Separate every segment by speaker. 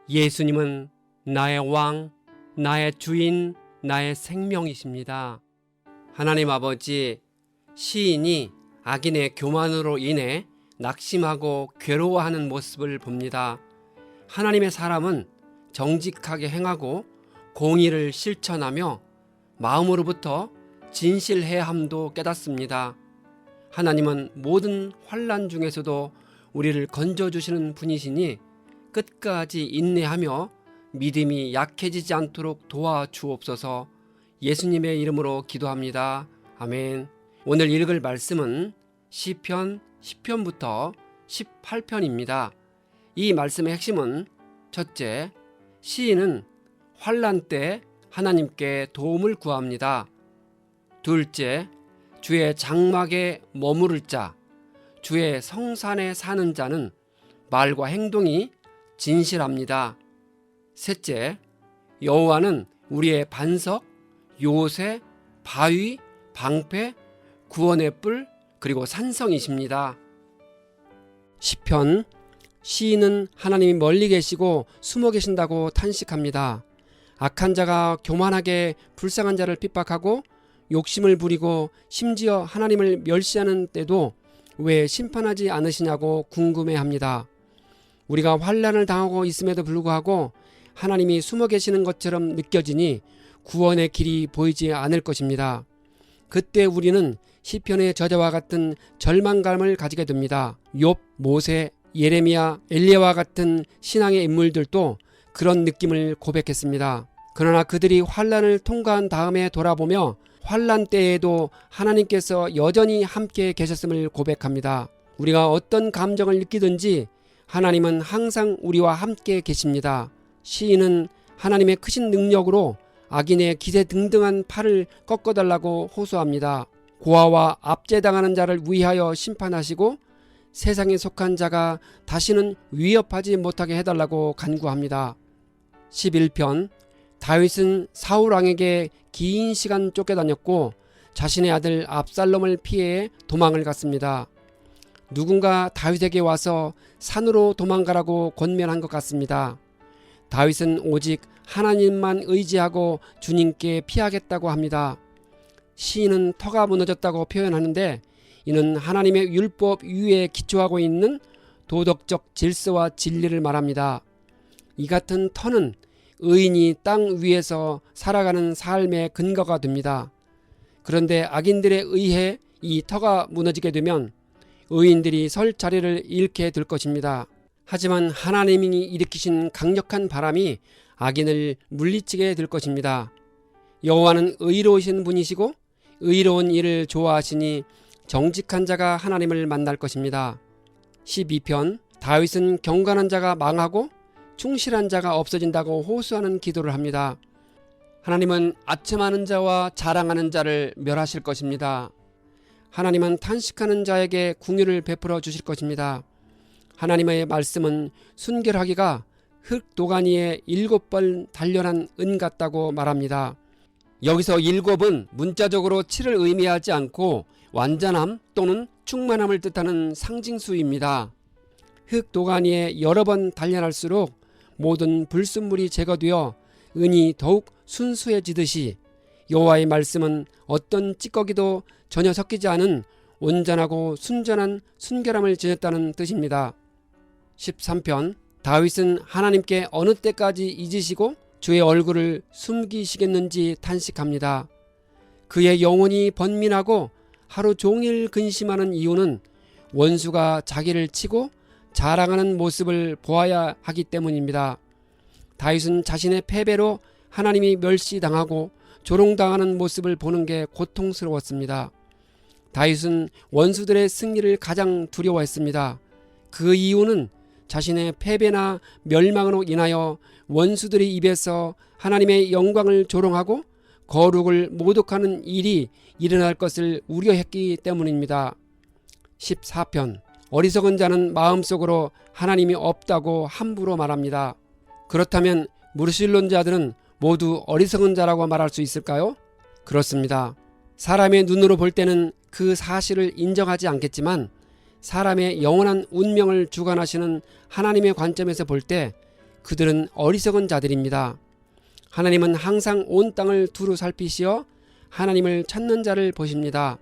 Speaker 1: 예수님은 나의 왕, 나의 주인, 나의 생명이십니다. 하나님 아버지, 시인이 악인의 교만으로 인해 낙심하고 괴로워하는 모습을 봅니다. 하나님의 사람은 정직하게 행하고 공의를 실천하며 마음으로부터 진실해야 함도 깨닫습니다. 하나님은 모든 환난 중에서도 우리를 건져주시는 분이시니 끝까지 인내하며 믿음이 약해지지 않도록 도와주옵소서. 예수님의 이름으로 기도합니다. 아멘. 오늘 읽을 말씀은 시편 10편부터 18편입니다. 이 말씀의 핵심은 첫째, 시인은 환난 때 하나님께 도움을 구합니다. 둘째, 주의 장막에 머무를 자, 주의 성산에 사는 자는 말과 행동이 진실합니다. 셋째, 여호와는 우리의 반석, 요새, 바위, 방패, 구원의 뿔, 그리고 산성이십니다. 시편, 시인은 하나님이 멀리 계시고 숨어 계신다고 탄식합니다. 악한 자가 교만하게 불쌍한 자를 핍박하고 욕심을 부리고 심지어 하나님을 멸시하는 때도 왜 심판하지 않으시냐고 궁금해합니다. 우리가 환난을 당하고 있음에도 불구하고 하나님이 숨어 계시는 것처럼 느껴지니 구원의 길이 보이지 않을 것입니다. 그때 우리는 시편의 저자와 같은 절망감을 가지게 됩니다. 욥, 모세, 예레미야, 엘리야와 같은 신앙의 인물들도 그런 느낌을 고백했습니다. 그러나 그들이 환난을 통과한 다음에 돌아보며 환난 때에도 하나님께서 여전히 함께 계셨음을 고백합니다. 우리가 어떤 감정을 느끼든지 하나님은 항상 우리와 함께 계십니다. 시인은 하나님의 크신 능력으로 악인의 기세등등한 팔을 꺾어달라고 호소합니다. 고아와 압제당하는 자를 위하여 심판하시고 세상에 속한 자가 다시는 위협하지 못하게 해달라고 간구합니다. 11편, 다윗은 사울 왕에게 긴 시간 쫓겨다녔고 자신의 아들 압살롬을 피해 도망을 갔습니다. 누군가 다윗에게 와서 산으로 도망가라고 권면한 것 같습니다. 다윗은 오직 하나님만 의지하고 주님께 피하겠다고 합니다. 시인은 터가 무너졌다고 표현하는데 이는 하나님의 율법 위에 기초하고 있는 도덕적 질서와 진리를 말합니다. 이 같은 터는 의인이 땅 위에서 살아가는 삶의 근거가 됩니다. 그런데 악인들에 의해 이 터가 무너지게 되면 의인들이 설 자리를 잃게 될 것입니다. 하지만 하나님이 일으키신 강력한 바람이 악인을 물리치게 될 것입니다. 여호와는 의로우신 분이시고 의로운 일을 좋아하시니 정직한 자가 하나님을 만날 것입니다. 12편, 다윗은 경건한 자가 망하고 충실한 자가 없어진다고 호소하는 기도를 합니다. 하나님은 아첨하는 자와 자랑하는 자를 멸하실 것입니다. 하나님은 탄식하는 자에게 궁유를 베풀어 주실 것입니다. 하나님의 말씀은 순결하기가 흙 도가니에 7번 단련한 은 같다고 말합니다. 여기서 7은 문자적으로 7을 의미하지 않고 완전함 또는 충만함을 뜻하는 상징수입니다. 흙 도가니에 여러 번 단련할수록 모든 불순물이 제거되어 은이 더욱 순수해지듯이 여호와의 말씀은 어떤 찌꺼기도 전혀 섞이지 않은 온전하고 순전한 순결함을 지녔다는 뜻입니다. 13편, 다윗은 하나님께 어느 때까지 잊으시고 주의 얼굴을 숨기시겠는지 탄식합니다. 그의 영혼이 번민하고 하루 종일 근심하는 이유는 원수가 자기를 치고 자랑하는 모습을 보아야 하기 때문입니다. 다윗은 자신의 패배로 하나님이 멸시당하고 조롱당하는 모습을 보는 게 고통스러웠습니다. 다윗은 원수들의 승리를 가장 두려워했습니다. 그 이유는 자신의 패배나 멸망으로 인하여 원수들의 입에서 하나님의 영광을 조롱하고 거룩을 모독하는 일이 일어날 것을 우려했기 때문입니다. 14편, 어리석은 자는 마음속으로 하나님이 없다고 함부로 말합니다. 그렇다면 무신론자들은 모두 어리석은 자라고 말할 수 있을까요? 그렇습니다. 사람의 눈으로 볼 때는 그 사실을 인정하지 않겠지만 사람의 영원한 운명을 주관하시는 하나님의 관점에서 볼 때 그들은 어리석은 자들입니다. 하나님은 항상 온 땅을 두루 살피시어 하나님을 찾는 자를 보십니다.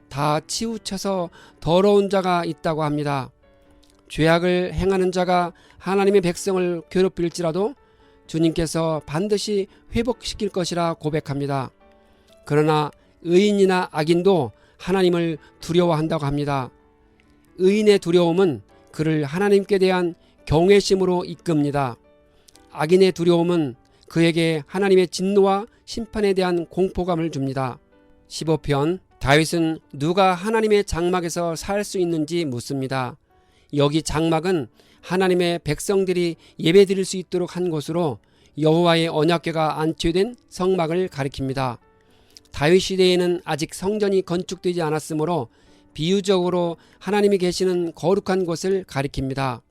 Speaker 1: 다 치우쳐서 더러운 자가 있다고 합니다. 죄악을 행하는 자가 하나님의 백성을 괴롭힐지라도 주님께서 반드시 회복시킬 것이라 고백합니다. 그러나 의인이나 악인도 하나님을 두려워한다고 합니다. 의인의 두려움은 그를 하나님께 대한 경외심으로 이끕니다. 악인의 두려움은 그에게 하나님의 진노와 심판에 대한 공포감을 줍니다. 15편 다윗은 누가 하나님의 장막에서 살 수 있는지 묻습니다. 여기 장막은 하나님의 백성들이 예배드릴 수 있도록 한 곳으로 여호와의 언약궤가 안치된 성막을 가리킵니다. 다윗 시대에는 아직 성전이 건축되지 않았으므로 비유적으로 하나님이 계시는 거룩한 곳을 가리킵니다.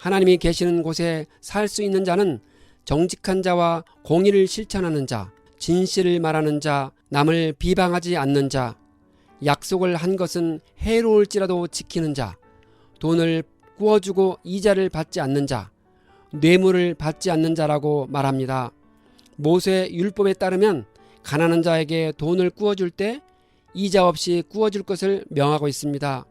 Speaker 1: 하나님이 계시는 곳에 살 수 있는 자는 정직한 자와 공의를 실천하는 자, 진실을 말하는 자, 남을 비방하지 않는 자, 약속을 한 것은 해로울지라도 지키는 자, 돈을 구워주고 이자를 받지 않는 자, 뇌물을 받지 않는 자라고 말합니다. 모세 율법에 따르면 가난한 자에게 돈을 구워줄 때 이자 없이 구워줄 것을 명하고 있습니다.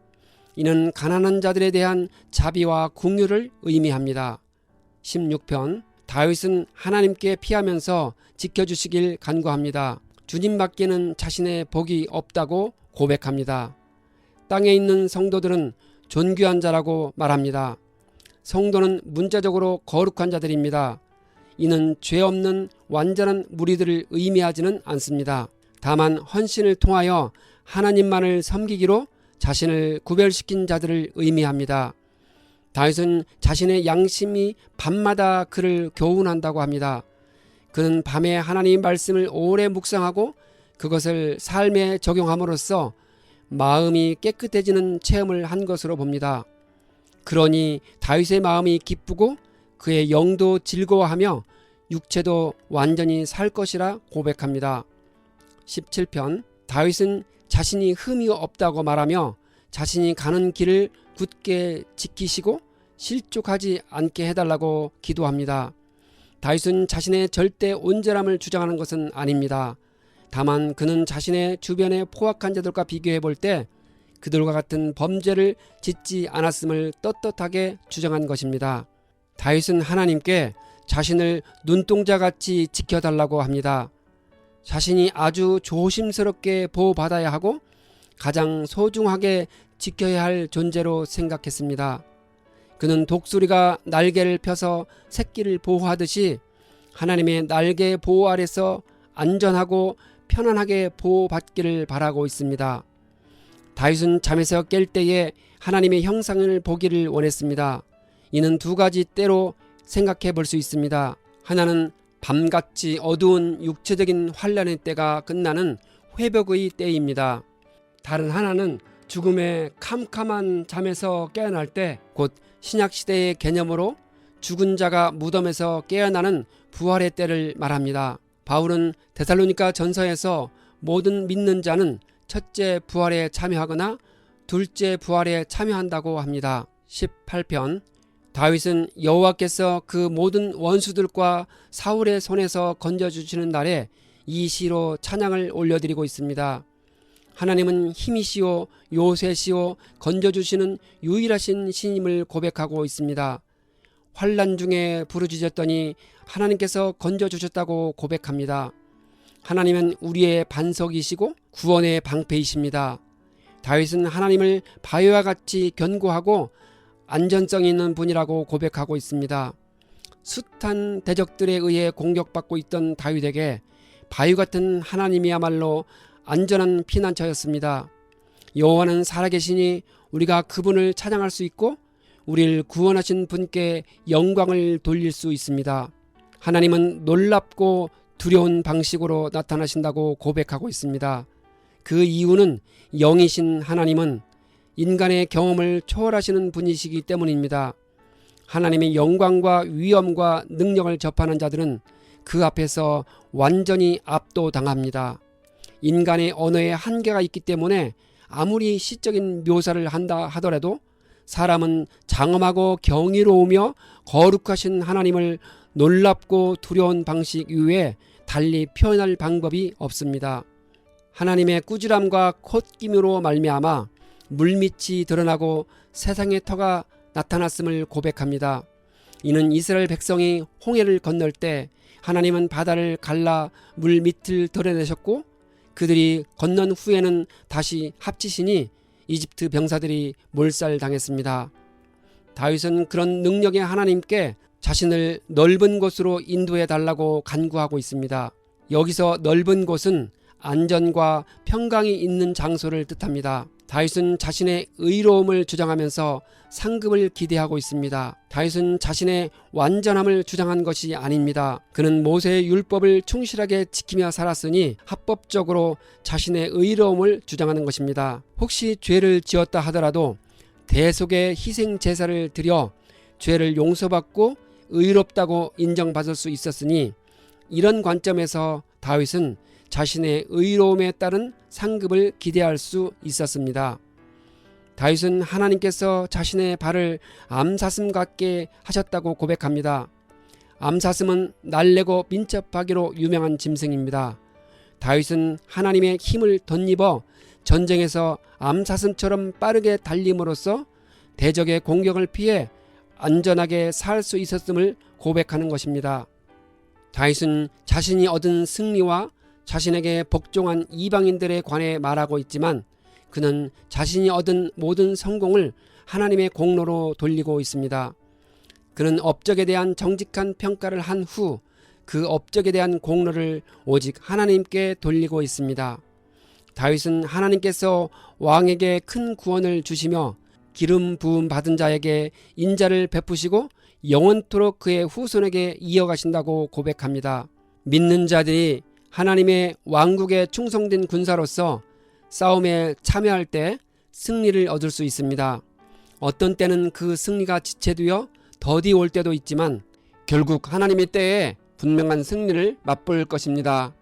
Speaker 1: 이는 가난한 자들에 대한 자비와 긍휼을 의미합니다. 16편 다윗은 하나님께 피하면서 지켜주시길 간구합니다. 주님밖에는 자신의 복이 없다고 고백합니다. 땅에 있는 성도들은 존귀한 자라고 말합니다. 성도는 문자적으로 거룩한 자들입니다. 이는 죄 없는 완전한 무리들을 의미하지는 않습니다. 다만 헌신을 통하여 하나님만을 섬기기로 자신을 구별시킨 자들을 의미합니다. 다윗은 자신의 양심이 밤마다 그를 교훈한다고 합니다. 그는 밤에 하나님 말씀을 오래 묵상하고 그것을 삶에 적용함으로써 마음이 깨끗해지는 체험을 한 것으로 봅니다. 그러니 다윗의 마음이 기쁘고 그의 영도 즐거워하며 육체도 완전히 살 것이라 고백합니다. 17편 다윗은 자신이 흠이 없다고 말하며 자신이 가는 길을 굳게 지키시고 실족하지 않게 해달라고 기도합니다. 다윗은 자신의 절대 온전함을 주장하는 것은 아닙니다. 다만 그는 자신의 주변의 포악한 자들과 비교해 볼 때 그들과 같은 범죄를 짓지 않았음을 떳떳하게 주장한 것입니다. 다윗은 하나님께 자신을 눈동자같이 지켜달라고 합니다. 자신이 아주 조심스럽게 보호받아야 하고 가장 소중하게 지켜야 할 존재로 생각했습니다. 그는 독수리가 날개를 펴서 새끼를 보호하듯이 하나님의 날개 보호 아래서 안전하고 편안하게 보호받기를 바라고 있습니다. 다윗은 잠에서 깰 때에 하나님의 형상을 보기를 원했습니다. 이는 두 가지 때로 생각해 볼 수 있습니다. 하나는 밤같이 어두운 육체적인 환란의 때가 끝나는 회복의 때입니다. 다른 하나는 죽음의 캄캄한 잠에서 깨어날 때, 곧 신약시대의 개념으로 죽은 자가 무덤에서 깨어나는 부활의 때를 말합니다. 바울은 데살로니가 전서에서 모든 믿는 자는 첫째 부활에 참여하거나 둘째 부활에 참여한다고 합니다. 18편 다윗은 여호와께서 그 모든 원수들과 사울의 손에서 건져주시는 날에 이 시로 찬양을 올려드리고 있습니다. 하나님은 힘이시오 요새시오 건져주시는 유일하신 신임을 고백하고 있습니다. 환난 중에 부르짖었더니 하나님께서 건져주셨다고 고백합니다. 하나님은 우리의 반석이시고 구원의 방패이십니다. 다윗은 하나님을 바위와 같이 견고하고 안전성 있는 분이라고 고백하고 있습니다. 숱한 대적들에 의해 공격받고 있던 다윗에게 바위 같은 하나님이야말로 안전한 피난처였습니다. 여호와는 살아계시니 우리가 그분을 찬양할 수 있고 우리를 구원하신 분께 영광을 돌릴 수 있습니다. 하나님은 놀랍고 두려운 방식으로 나타나신다고 고백하고 있습니다. 그 이유는 영이신 하나님은 인간의 경험을 초월하시는 분이시기 때문입니다. 하나님의 영광과 위엄과 능력을 접하는 자들은 그 앞에서 완전히 압도당합니다. 인간의 언어에 한계가 있기 때문에 아무리 시적인 묘사를 한다 하더라도 사람은 장엄하고 경이로우며 거룩하신 하나님을 놀랍고 두려운 방식 이외에 달리 표현할 방법이 없습니다. 하나님의 꾸지람과 콧김으로 말미암아 물밑이 드러나고 세상의 터가 나타났음을 고백합니다. 이는 이스라엘 백성이 홍해를 건널 때 하나님은 바다를 갈라 물밑을 드러내셨고 그들이 건넌 후에는 다시 합치시니 이집트 병사들이 몰살당했습니다. 다윗은 그런 능력의 하나님께 자신을 넓은 곳으로 인도해 달라고 간구하고 있습니다. 여기서 넓은 곳은 안전과 평강이 있는 장소를 뜻합니다. 다윗은 자신의 의로움을 주장하면서 상급을 기대하고 있습니다. 다윗은 자신의 완전함을 주장한 것이 아닙니다. 그는 모세의 율법을 충실하게 지키며 살았으니 합법적으로 자신의 의로움을 주장하는 것입니다. 혹시 죄를 지었다 하더라도 대속의 희생 제사를 드려 죄를 용서받고 의롭다고 인정받을 수 있었으니 이런 관점에서 다윗은 자신의 의로움에 따른 상급을 기대할 수 있었습니다. 다윗은 하나님께서 자신의 발을 암사슴 같게 하셨다고 고백합니다. 암사슴은 날래고 민첩하기로 유명한 짐승입니다. 다윗은 하나님의 힘을 덧입어 전쟁에서 암사슴처럼 빠르게 달림으로써 대적의 공격을 피해 안전하게 살 수 있었음을 고백하는 것입니다. 다윗은 자신이 얻은 승리와 자신에게 복종한 이방인들에 관해 말하고 있지만 그는 자신이 얻은 모든 성공을 하나님의 공로로 돌리고 있습니다. 그는 업적에 대한 정직한 평가를 한 후 그 업적에 대한 공로를 오직 하나님께 돌리고 있습니다. 다윗은 하나님께서 왕에게 큰 구원을 주시며 기름 부음 받은 자에게 인자를 베푸시고 영원토록 그의 후손에게 이어가신다고 고백합니다. 믿는 자들이 하나님의 왕국에 충성된 군사로서 싸움에 참여할 때 승리를 얻을 수 있습니다. 어떤 때는 그 승리가 지체되어 더디올 때도 있지만 결국 하나님의 때에 분명한 승리를 맛볼 것입니다.